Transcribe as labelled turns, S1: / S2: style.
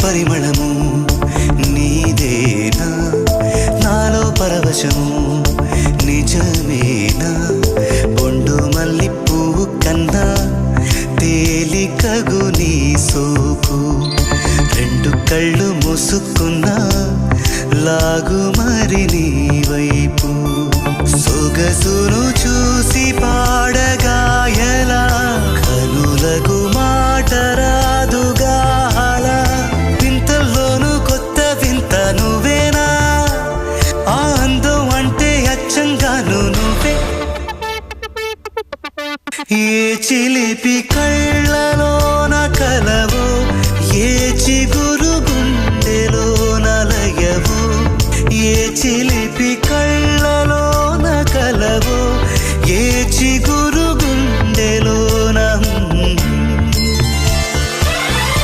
S1: పరిమళము నీదేనా నాలో పరవశము నిజమేనా బొండు మల్లి పువ్వు కన్నా తేలికగు నీ సోకు రెండు కళ్ళు మూసుకున్నా లాగు మరి నీ వైపు సొగసును చూసి పాడగాయలా కనులకు మాట రాదుగా అలా వింతల్లోనూ కొత్త వింత నువ్వేనా ఆ అందం అంటే అచ్చంగాను నువ్వే ఏ చిలిపి కళ్ళలోన కలవో ఏ చిగురు గుండెలో నలయవో ఏ చిలి